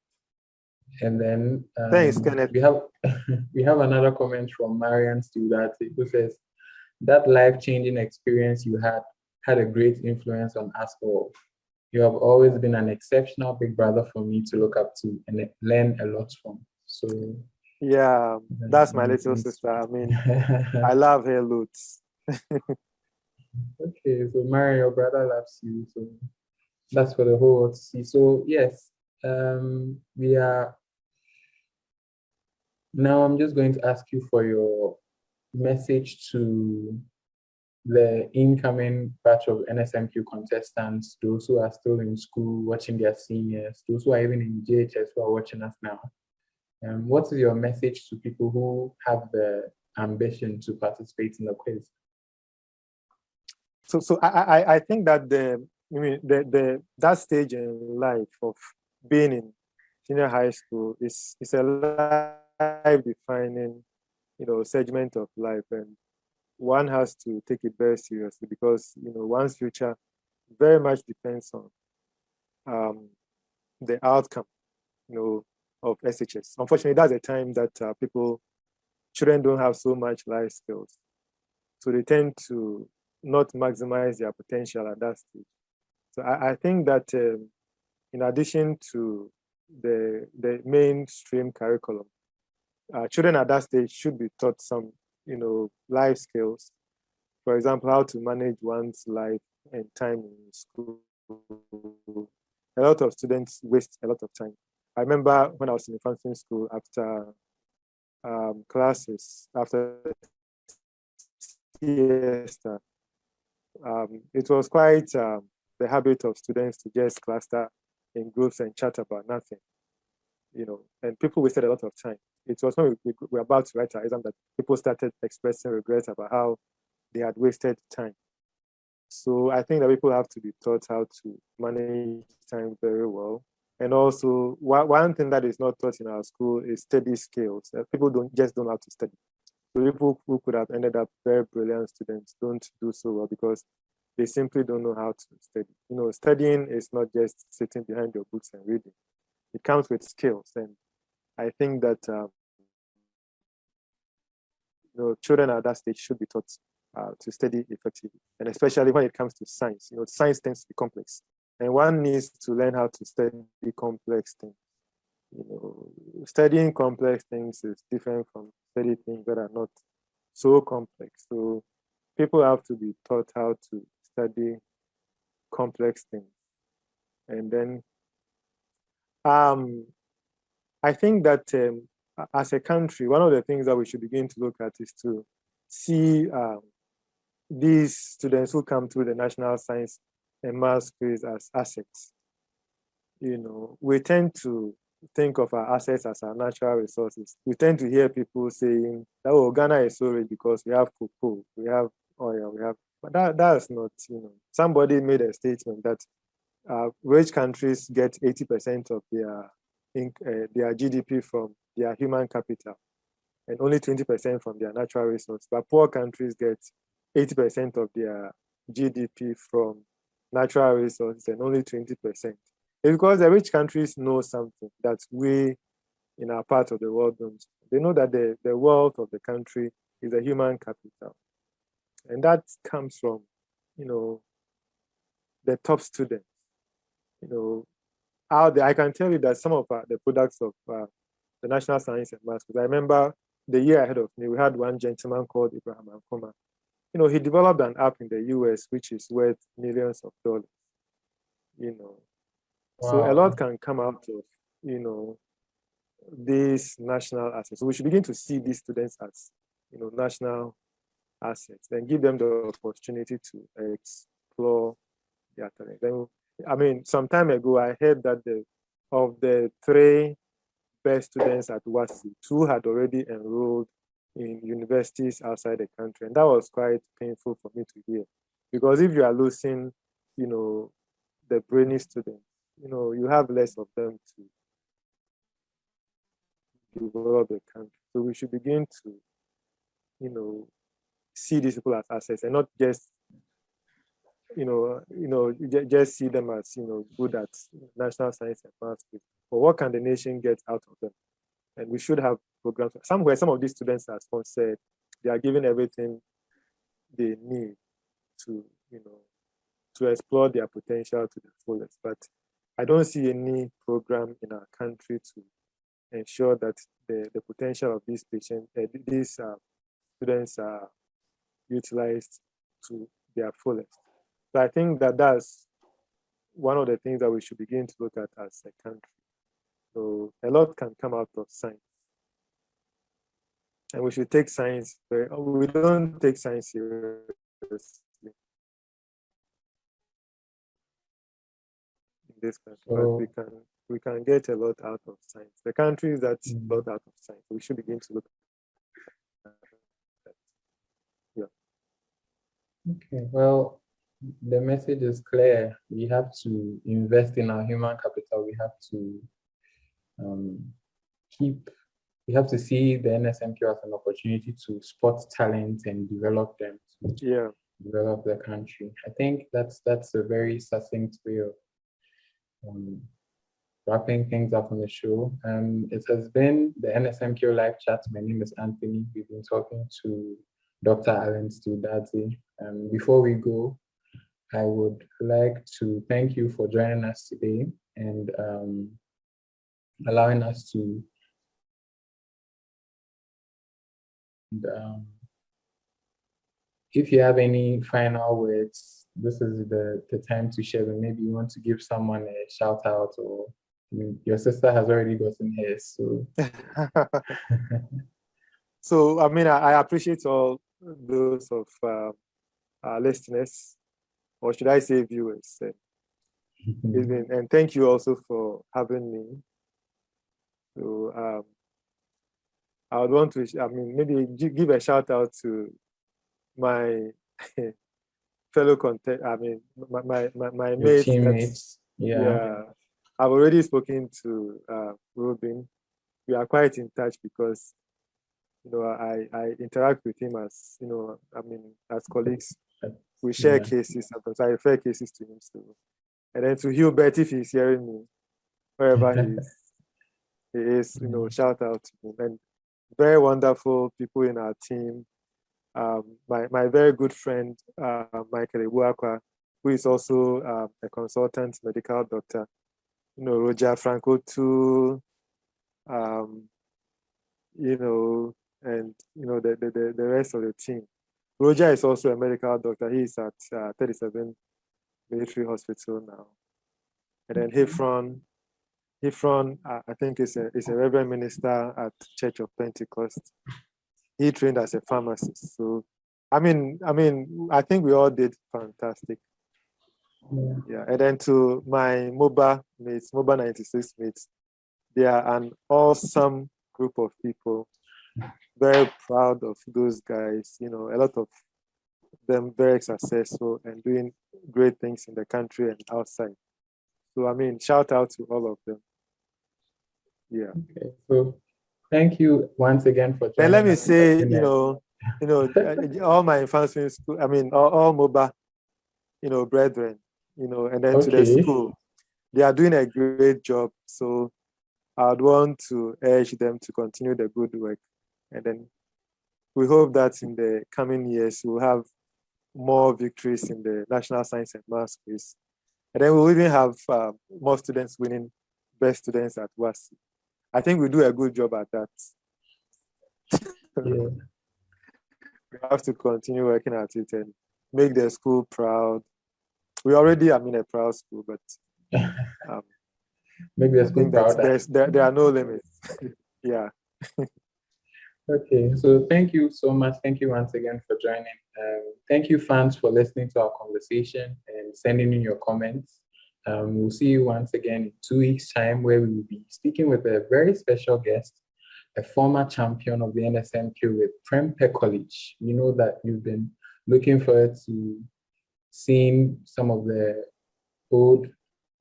Speaker 1: And then
Speaker 2: thanks, Kenneth.
Speaker 1: we have another comment from Marian Steele Dadzie, who says, that life-changing experience you had a great influence on us all. You have always been an exceptional big brother for me to look up to and learn a lot from. So
Speaker 2: yeah, that's my little sister. I mean, I love her loads.
Speaker 1: Okay, so Mary, your brother loves you, so that's for the whole world to see. So yes, we are now. I'm just going to ask you for your message to the incoming batch of NSMQ contestants, those who are still in school watching their seniors, those who are even in JHS who are watching us now. What is your message to people who have the ambition to participate in the quiz?
Speaker 2: So I think that that stage in life of being in junior high school is a life-defining, segment of life, and one has to take it very seriously because one's future very much depends on the outcome, of SHS. Unfortunately, that's a time that children don't have so much life skills, so they tend to not maximize their potential at that stage. So I think that in addition to the mainstream curriculum, children at that stage should be taught some, life skills. For example, how to manage one's life and time in school. A lot of students waste a lot of time. I remember when I was in Mfantsipim School, after classes, after siesta, it was quite the habit of students to just cluster in groups and chat about nothing, and people wasted a lot of time. It was when we were about to write our exam that people started expressing regrets about how they had wasted time. So I think that people have to be taught how to manage time very well. And also, one thing that is not taught in our school is study skills. People don't know how to study. So people who could have ended up very brilliant students don't do so well because they simply don't know how to study. Studying is not just sitting behind your books and reading. It comes with skills, and I think that children at that stage should be taught to study effectively, and especially when it comes to science. Science tends to be complex, and one needs to learn how to study complex things. Studying complex things is different from studying things that are not so complex. So people have to be taught how to study complex things. And then I think that as a country, one of the things that we should begin to look at is to see these students who come through the National Science and Maths quiz as assets. We tend to think of our assets as our natural resources. We tend to hear people saying that, oh, Ghana is so rich because we have cocoa, we have oil, but that's not, somebody made a statement that rich countries get 80% of their GDP from their human capital and only 20% from their natural resources. But poor countries get 80% of their GDP from natural resources and only 20%. It's because the rich countries know something that we in our part of the world don't. They know that the wealth of the country is the human capital. And that comes from, the top students. Out there, I can tell you that some of the products of the National Science and Maths, because I remember the year ahead of me, we had one gentleman called Abraham Ankoma. He developed an app in the US which is worth millions of dollars. So a
Speaker 1: Wow.
Speaker 2: lot can come out of, these national assets. So we should begin to see these students as, national assets, then give them the opportunity to explore their talent. Then, some time ago, I heard that of the three best students at WASI, two had already enrolled in universities outside the country. And that was quite painful for me to hear. Because if you are losing, the brainy students, you have less of them to develop the country. So we should begin to, see these people as assets and not just, just see them as, good at national science and maths. But what can the nation get out of them? And we should have programs. Somewhere, some of these students, as Fon said, they are given everything they need to, to explore their potential to the fullest. But I don't see any program in our country to ensure that the potential of these students are utilized to their fullest. So I think that that's one of the things that we should begin to look at as a country. So a lot can come out of science. And we should take science we don't take science seriously in this country, but we can get a lot out of science. The countries that a lot out of science, we should begin to look at that. Yeah.
Speaker 1: Okay, well, the message is clear. We have to invest in our human capital. We have to we have to see the NSMQ as an opportunity to spot talent and develop them to develop the country. I think that's a very succinct way of wrapping things up on the show. It has been the NSMQ live chat. My name is Anthony. We've been talking to Dr. Steele Dadzie. Before we go, I would like to thank you for joining us today and allowing us to if you have any final words, this is the time to share them. Maybe you want to give someone a shout out, or your sister has already gotten hers. So,
Speaker 2: so I appreciate all those of our listeners, or should I say viewers. And thank you also for having me. So I would want to, maybe give a shout out to my fellow my mates.
Speaker 1: Teammates.
Speaker 2: Yeah. I've already spoken to Robin. We are quite in touch because, I interact with him as, as colleagues. We share cases sometimes. I refer cases to him. So. And then to Hubert, if he's hearing me, wherever he is, shout out to him. And very wonderful people in our team. My very good friend, Michael Ebuakwa, who is also a consultant medical doctor. Roger Franco too, and the rest of the team. Roger is also a medical doctor. He's at 37 Military Hospital now. And then Hifron, I think is a Reverend Minister at Church of Pentecost. He trained as a pharmacist. So, I think we all did fantastic. Yeah. And then to my MOBA mates, MOBA 96 mates, they are an awesome group of people. Very proud of those guys. A lot of them very successful and doing great things in the country and outside. So, shout out to all of them. Yeah.
Speaker 1: Okay. So thank you once again for joining.
Speaker 2: And let me say, all my Mfantsipim School, all MOBA, brethren, and then to the school, they are doing a great job. So I'd want to urge them to continue the good work. And then we hope that in the coming years, we'll have more victories in the National Science and Maths quiz. And then we'll even have more students winning best students at WASI. I think we do a good job at that.
Speaker 1: Yeah.
Speaker 2: We have to continue working at it and make the school proud. We already are in a proud school, but
Speaker 1: Make the
Speaker 2: I
Speaker 1: school
Speaker 2: think that
Speaker 1: proud.
Speaker 2: there are no limits. Yeah.
Speaker 1: Okay, so thank you so much. Thank you once again for joining. Thank you, fans, for listening to our conversation and sending in your comments. We'll see you once again in 2 weeks' time, where we will be speaking with a very special guest, a former champion of the NSMQ with Prempeh College. We know that you've been looking forward to seeing some of the old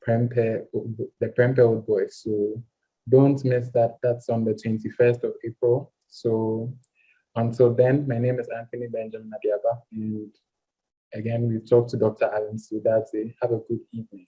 Speaker 1: the Prempeh old boys. So don't miss that. That's on the 21st of April. So until then, my name is Anthony Benjamin Adiaba, and again, we've talked to Dr. Steele Dadzie. Have a good evening.